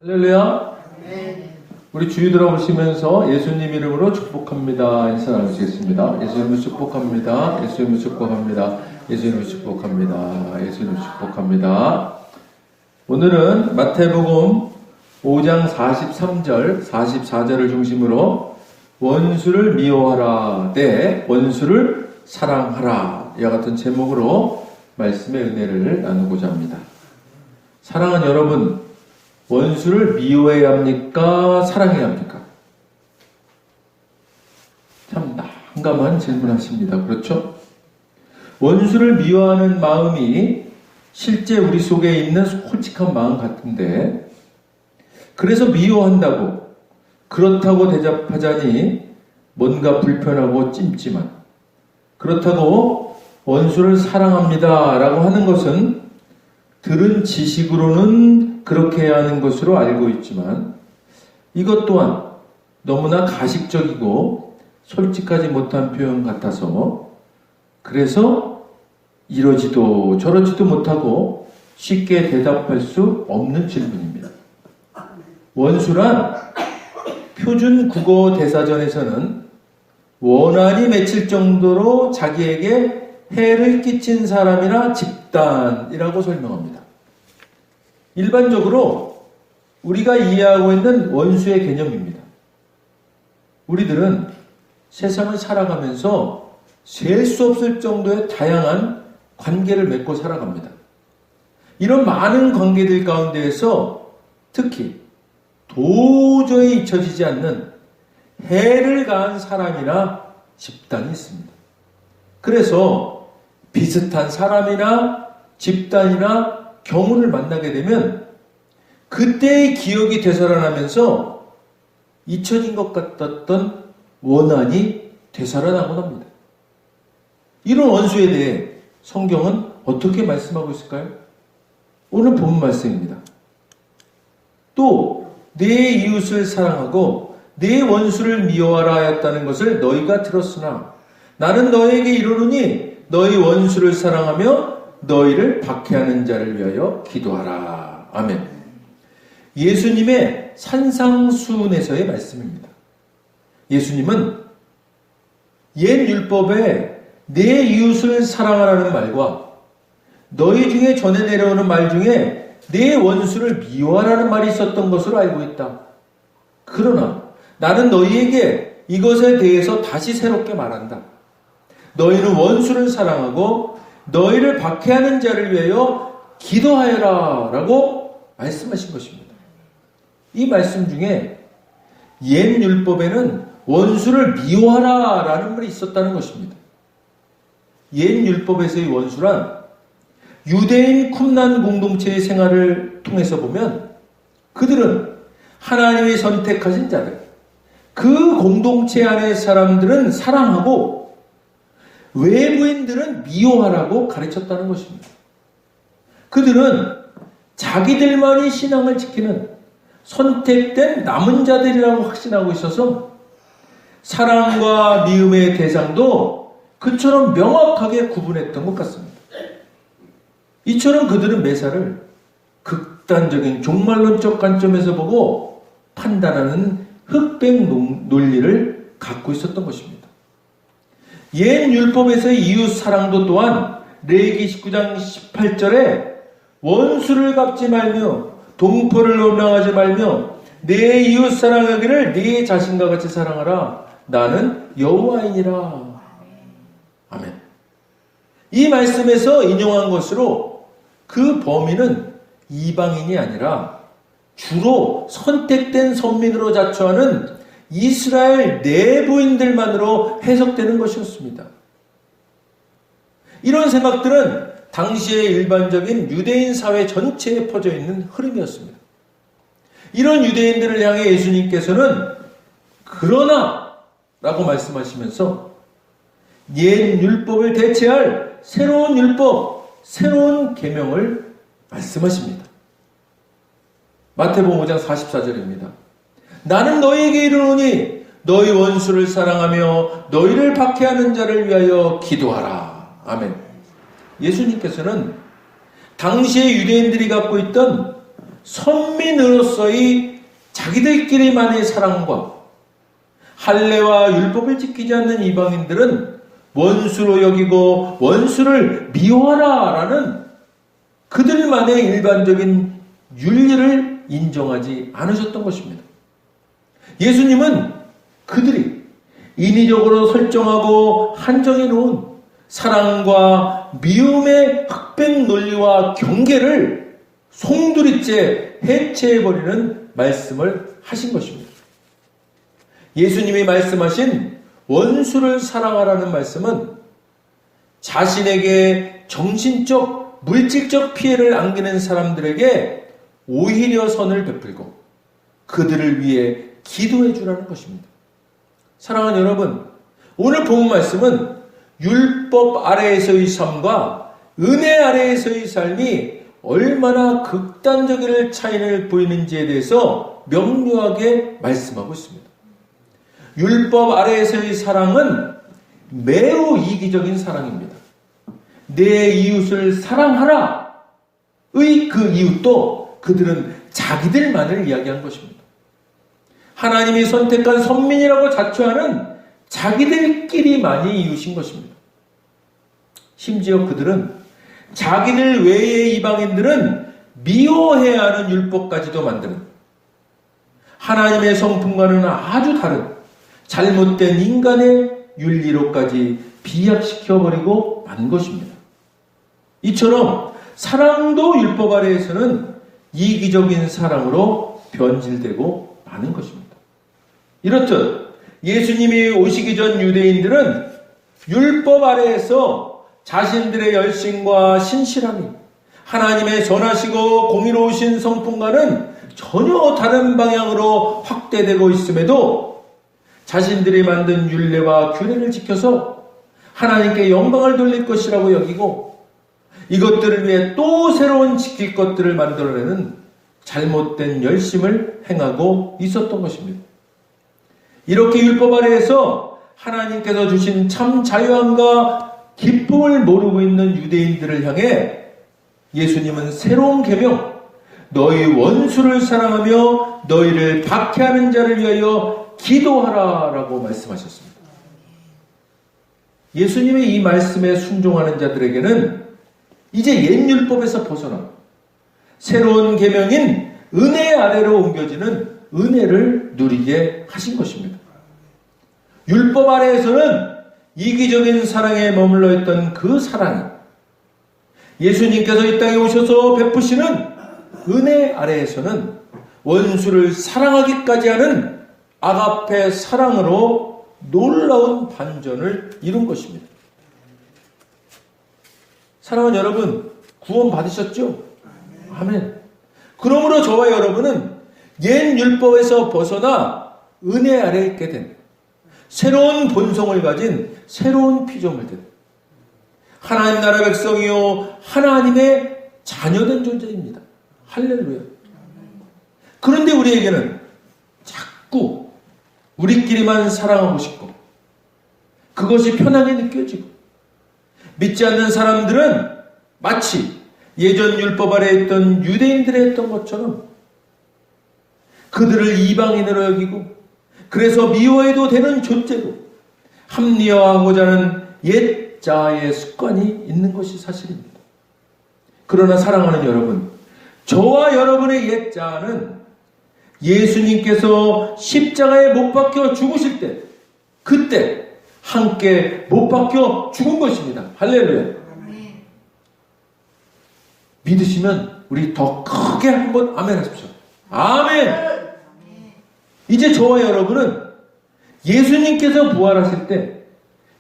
할렐루야. 우리 주의 들어보시면서 예수님 이름으로 축복합니다. 인사 나누시겠습니다. 예수님을 축복합니다. 예수님을 축복합니다. 예수님을 축복합니다. 예수님을 축복합니다. 오늘은 마태복음 5장 43절, 44절을 중심으로 원수를 미워하라 대 원수를 사랑하라 이와 같은 제목으로 말씀의 은혜를 나누고자 합니다. 사랑하는 여러분, 원수를 미워해야 합니까? 사랑해야 합니까? 참 난감한 질문하십니다. 그렇죠? 원수를 미워하는 마음이 실제 우리 속에 있는 솔직한 마음 같은데, 그래서 미워한다고, 그렇다고 대답하자니 뭔가 불편하고 찜찜한, 그렇다고 원수를 사랑합니다 라고 하는 것은 들은 지식으로는 그렇게 해야 하는 것으로 알고 있지만 이것 또한 너무나 가식적이고 솔직하지 못한 표현 같아서 그래서 이러지도 저러지도 못하고 쉽게 대답할 수 없는 질문입니다. 원수란 표준 국어 대사전에서는 원한이 맺힐 정도로 자기에게 해를 끼친 사람이나 집단이라고 설명합니다. 일반적으로 우리가 이해하고 있는 원수의 개념입니다. 우리들은 세상을 살아가면서 셀 수 없을 정도의 다양한 관계를 맺고 살아갑니다. 이런 많은 관계들 가운데에서 특히 도저히 잊혀지지 않는 해를 가한 사람이나 집단이 있습니다. 그래서 비슷한 사람이나 집단이나 경우를 만나게 되면 그때의 기억이 되살아나면서 잊혀진 것 같았던 원한이 되살아나곤 합니다. 이런 원수에 대해 성경은 어떻게 말씀하고 있을까요? 오늘 본 말씀입니다. 또 내 이웃을 사랑하고 내 원수를 미워하라 하였다는 것을 너희가 들었으나 나는 너희에게 이르노니 너희 원수를 사랑하며 너희를 박해하는 자를 위하여 기도하라. 아멘. 예수님의 산상수훈에서의 말씀입니다. 예수님은 옛 율법에 내 이웃을 사랑하라는 말과 너희 중에 전해 내려오는 말 중에 내 원수를 미워하라는 말이 있었던 것으로 알고 있다. 그러나 나는 너희에게 이것에 대해서 다시 새롭게 말한다. 너희는 원수를 사랑하고 너희를 박해하는 자를 위하여 기도하여라 라고 말씀하신 것입니다. 이 말씀 중에 옛 율법에는 원수를 미워하라 라는 말이 있었다는 것입니다. 옛 율법에서의 원수란 유대인 쿰난 공동체의 생활을 통해서 보면 그들은 하나님이 선택하신 자들, 그 공동체 안의 사람들은 사랑하고 외부인들은 미워하라고 가르쳤다는 것입니다. 그들은 자기들만이 신앙을 지키는 선택된 남은 자들이라고 확신하고 있어서 사랑과 미움의 대상도 그처럼 명확하게 구분했던 것 같습니다. 이처럼 그들은 매사를 극단적인 종말론적 관점에서 보고 판단하는 흑백 논리를 갖고 있었던 것입니다. 옛 율법에서의 이웃 사랑도 또한 레위기 19장 18절에 원수를 갚지 말며 동포를 원망하지 말며 내 이웃 사랑하기를 네 자신과 같이 사랑하라. 나는 여호와이니라. 아멘. 이 말씀에서 인용한 것으로 그 범위는 이방인이 아니라 주로 선택된 선민으로 자처하는 이스라엘 내부인들만으로 해석되는 것이었습니다. 이런 생각들은 당시의 일반적인 유대인 사회 전체에 퍼져 있는 흐름이었습니다. 이런 유대인들을 향해 예수님께서는 그러나 라고 말씀하시면서 옛 율법을 대체할 새로운 율법, 새로운 계명을 말씀하십니다. 마태복음 5장 44절입니다. 나는 너희에게 이르노니 너희 원수를 사랑하며 너희를 박해하는 자를 위하여 기도하라. 아멘. 예수님께서는 당시의 유대인들이 갖고 있던 선민으로서의 자기들끼리만의 사랑과 할례와 율법을 지키지 않는 이방인들은 원수로 여기고 원수를 미워하라 라는 그들만의 일반적인 윤리를 인정하지 않으셨던 것입니다. 예수님은 그들이 인위적으로 설정하고 한정해 놓은 사랑과 미움의 흑백 논리와 경계를 송두리째 해체해버리는 말씀을 하신 것입니다. 예수님이 말씀하신 원수를 사랑하라는 말씀은 자신에게 정신적, 물질적 피해를 안기는 사람들에게 오히려 선을 베풀고 그들을 위해 기도해 주라는 것입니다. 사랑하는 여러분, 오늘 본 말씀은 율법 아래에서의 삶과 은혜 아래에서의 삶이 얼마나 극단적인 차이를 보이는지에 대해서 명료하게 말씀하고 있습니다. 율법 아래에서의 사랑은 매우 이기적인 사랑입니다. 내 이웃을 사랑하라의 그 이웃도 그들은 자기들만을 이야기한 것입니다. 하나님이 선택한 선민이라고 자처하는 자기들끼리만이 이웃인 것입니다. 심지어 그들은 자기들 외의 이방인들은 미워해야 하는 율법까지도 만드는 하나님의 성품과는 아주 다른 잘못된 인간의 윤리로까지 비약시켜버리고 만 것입니다. 이처럼 사랑도 율법 아래에서는 이기적인 사랑으로 변질되고 마는 것입니다. 이렇듯 예수님이 오시기 전 유대인들은 율법 아래에서 자신들의 열심과 신실함이 하나님의 선하시고 공의로우신 성품과는 전혀 다른 방향으로 확대되고 있음에도 자신들이 만든 율례와 규례를 지켜서 하나님께 영광을 돌릴 것이라고 여기고 이것들을 위해 또 새로운 지킬 것들을 만들어내는 잘못된 열심을 행하고 있었던 것입니다. 이렇게 율법 아래에서 하나님께서 주신 참 자유함과 기쁨을 모르고 있는 유대인들을 향해 예수님은 새로운 계명, 너희 원수를 사랑하며 너희를 박해하는 자를 위하여 기도하라라고 말씀하셨습니다. 예수님의 이 말씀에 순종하는 자들에게는 이제 옛 율법에서 벗어나 새로운 계명인 은혜 아래로 옮겨지는 은혜를 누리게 하신 것입니다. 율법 아래에서는 이기적인 사랑에 머물러 있던 그 사랑이 예수님께서 이 땅에 오셔서 베푸시는 은혜 아래에서는 원수를 사랑하기까지 하는 아가페 사랑으로 놀라운 반전을 이룬 것입니다. 사랑하는 여러분, 구원 받으셨죠? 아멘. 그러므로 저와 여러분은 옛 율법에서 벗어나 은혜 아래에 있게 된 새로운 본성을 가진 새로운 피조물 된 하나님 나라 백성이요 하나님의 자녀된 존재입니다. 할렐루야. 그런데 우리에게는 자꾸 우리끼리만 사랑하고 싶고 그것이 편하게 느껴지고 믿지 않는 사람들은 마치 예전 율법 아래에 있던 유대인들이 했던 것처럼 그들을 이방인으로 여기고 그래서 미워해도 되는 존재로 합리화하고자 하는 옛자의 습관이 있는 것이 사실입니다. 그러나 사랑하는 여러분, 저와 여러분의 옛자는 예수님께서 십자가에 못 박혀 죽으실 때 그때 함께 못 박혀 죽은 것입니다. 할렐루야. 믿으시면 우리 더 크게 한번 아멘 하십시오. 아멘. 이제 저와 여러분은 예수님께서 부활하실 때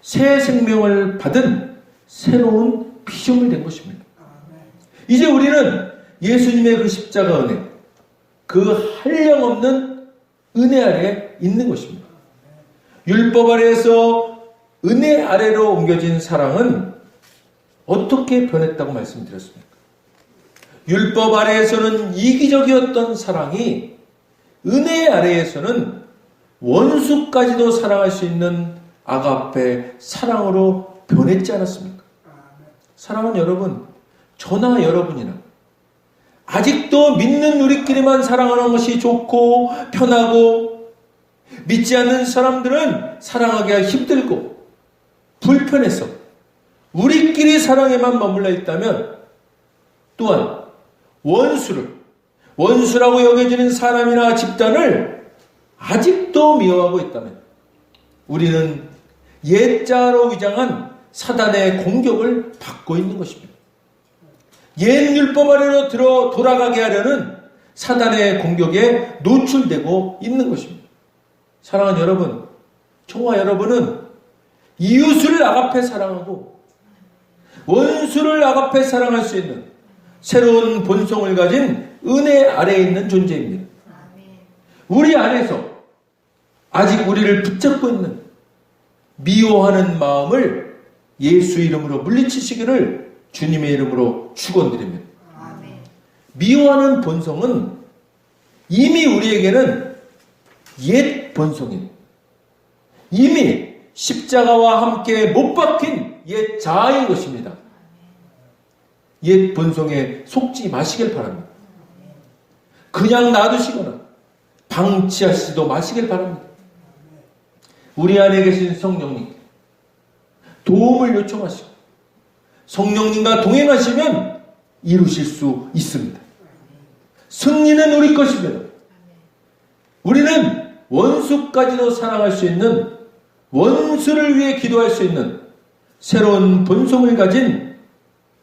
새 생명을 받은 새로운 피조물이 된 것입니다. 이제 우리는 예수님의 그 십자가 은혜, 그 한량없는 은혜 아래에 있는 것입니다. 율법 아래에서 은혜 아래로 옮겨진 사랑은 어떻게 변했다고 말씀드렸습니까? 율법 아래에서는 이기적이었던 사랑이 은혜 아래에서는 원수까지도 사랑할 수 있는 아가페 사랑으로 변했지 않았습니까? 사랑하는 여러분, 저나 여러분이나 아직도 믿는 우리끼리만 사랑하는 것이 좋고 편하고, 믿지 않는 사람들은 사랑하기가 힘들고 불편해서 우리끼리 사랑에만 머물러 있다면, 또한 원수라고 여겨지는 사람이나 집단을 아직도 미워하고 있다면, 우리는 옛자로 위장한 사단의 공격을 받고 있는 것입니다. 옛 율법 아래로 돌아가게 하려는 사단의 공격에 노출되고 있는 것입니다. 사랑하는 여러분, 저와 여러분은 이웃을 아가페 사랑하고 원수를 아가페 사랑할 수 있는 새로운 본성을 가진 은혜 아래에 있는 존재입니다. 우리 안에서 아직 우리를 붙잡고 있는 미워하는 마음을 예수 이름으로 물리치시기를 주님의 이름으로 축원드립니다. 미워하는 본성은 이미 우리에게는 옛 본성입니다. 이미 십자가와 함께 못 박힌 옛 자아인 것입니다. 옛 본성에 속지 마시길 바랍니다. 그냥 놔두시거나 방치하시지도 마시길 바랍니다. 우리 안에 계신 성령님, 도움을 요청하시고 성령님과 동행하시면 이루실 수 있습니다. 승리는 우리 것입니다. 우리는 원수까지도 사랑할 수 있는, 원수를 위해 기도할 수 있는 새로운 본성을 가진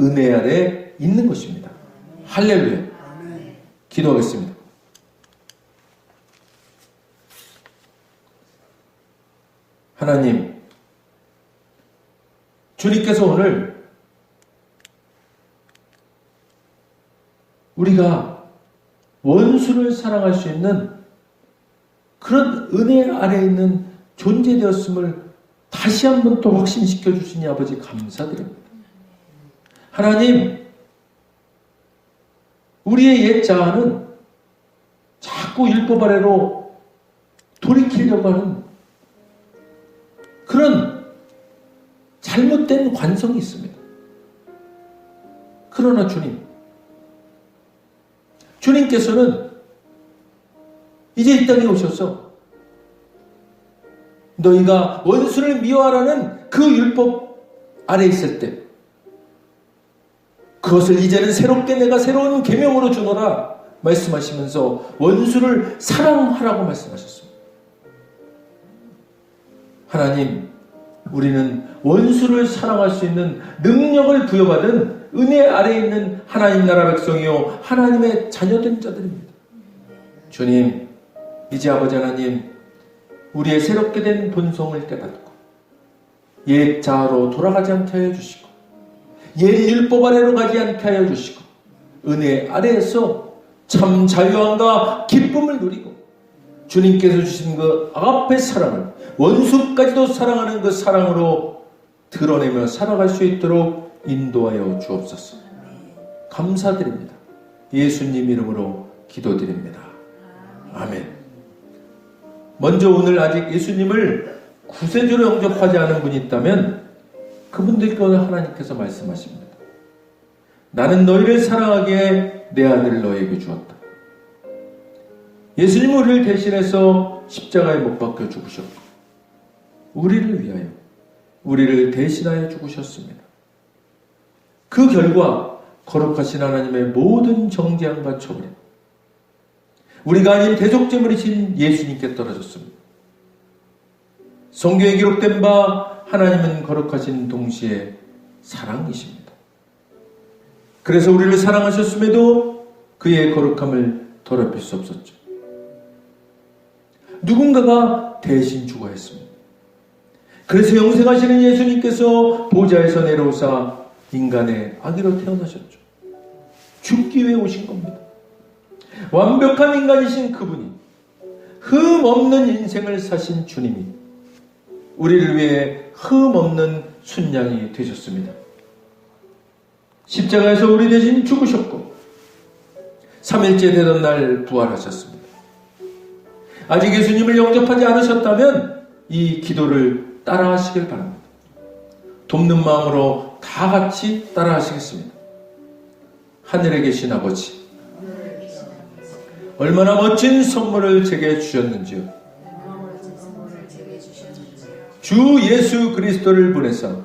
은혜 아래 있는 것입니다. 할렐루야. 기도하겠습니다. 하나님, 주님께서 오늘 우리가 원수를 사랑할 수 있는 그런 은혜 아래에 있는 존재 되었음을 다시 한 번 또 확신시켜 주시니 아버지 감사드립니다. 하나님, 우리의 옛 자아는 자꾸 율법 아래로 돌이키려고 하는 그런 잘못된 관성이 있습니다. 그러나 주님께서는 이제 이 땅에 오셔서 너희가 원수를 미워하라는 그 율법 아래 있을 때 그것을 이제는 새롭게 내가 새로운 계명으로 주노라 말씀하시면서 원수를 사랑하라고 말씀하셨습니다. 하나님, 우리는 원수를 사랑할 수 있는 능력을 부여받은 은혜 아래에 있는 하나님 나라 백성이요 하나님의 자녀된 자들입니다. 주님, 이제 아버지 하나님, 우리의 새롭게 된 본성을 깨닫고 옛 자아로 돌아가지 않게 하여 주시고 옛 율법 아래로 가지 않게 하여 주시고 은혜 아래에서 참 자유함과 기쁨을 누리고 주님께서 주신 그 아가페 사랑을 원수까지도 사랑하는 그 사랑으로 드러내며 살아갈 수 있도록 인도하여 주옵소서. 감사드립니다. 예수님 이름으로 기도드립니다. 아멘. 먼저 오늘 아직 예수님을 구세주로 영접하지 않은 분이 있다면 그분들께 오늘 하나님께서 말씀하십니다. 나는 너희를 사랑하기에 내 아들을 너희에게 주었다. 예수님은 우리를 대신해서 십자가에 못 박혀 죽으셨고 우리를 위하여 우리를 대신하여 죽으셨습니다. 그 결과 거룩하신 하나님의 모든 정죄함과 처벌이 우리가 아닌 대속제물이신 예수님께 떨어졌습니다. 성경에 기록된 바 하나님은 거룩하신 동시에 사랑이십니다. 그래서 우리를 사랑하셨음에도 그의 거룩함을 더럽힐 수 없었죠. 누군가가 대신 죽어야 했습니다. 그래서 영생하시는 예수님께서 보좌에서 내려오사 인간의 아기로 태어나셨죠. 죽기 위해 오신 겁니다. 완벽한 인간이신 그분이 흠 없는 인생을 사신 주님이 우리를 위해 흠 없는 순양이 되셨습니다. 십자가에서 우리 대신 죽으셨고 3일째 되던 날 부활하셨습니다. 아직 예수님을 영접하지 않으셨다면 이 기도를 따라 하시길 바랍니다. 돕는 마음으로 다 같이 따라 하시겠습니다. 하늘에 계신 아버지, 얼마나 멋진 선물을 제게 주셨는지요. 주 예수 그리스도를 보내사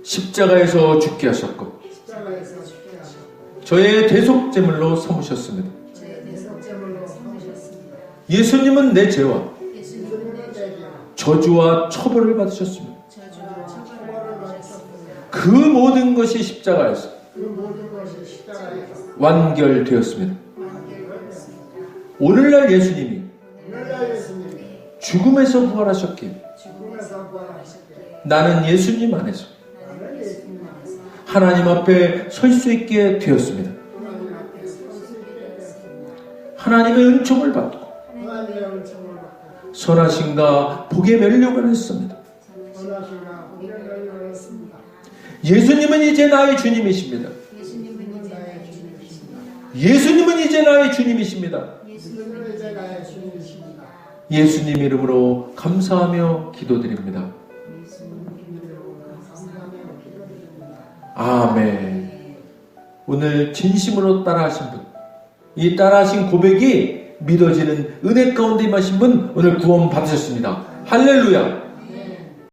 십자가에서 죽게 하셨고 저의 대속제물로 삼으셨습니다. 예수님은 내 죄와 저주와 처벌을 받으셨습니다. 그 모든 것이 십자가에서 완결되었습니다. 오늘날 예수님이 죽음에서 부활하셨기에 나는 예수님 안에서 하나님 앞에 설 수 있게 되었습니다. 하나님의 은총을 받고 선하심과 복의 면류관을 했습니다. 예수님은 이제 나의 주님이십니다. 예수님은 이제 나의 주님이십니다. 예수님 이름으로 감사하며 기도드립니다. 아멘. 오늘 진심으로 따라하신 분, 이 따라하신 고백이 믿어지는 은혜 가운데 임하신 분, 오늘 구원 받으셨습니다. 할렐루야.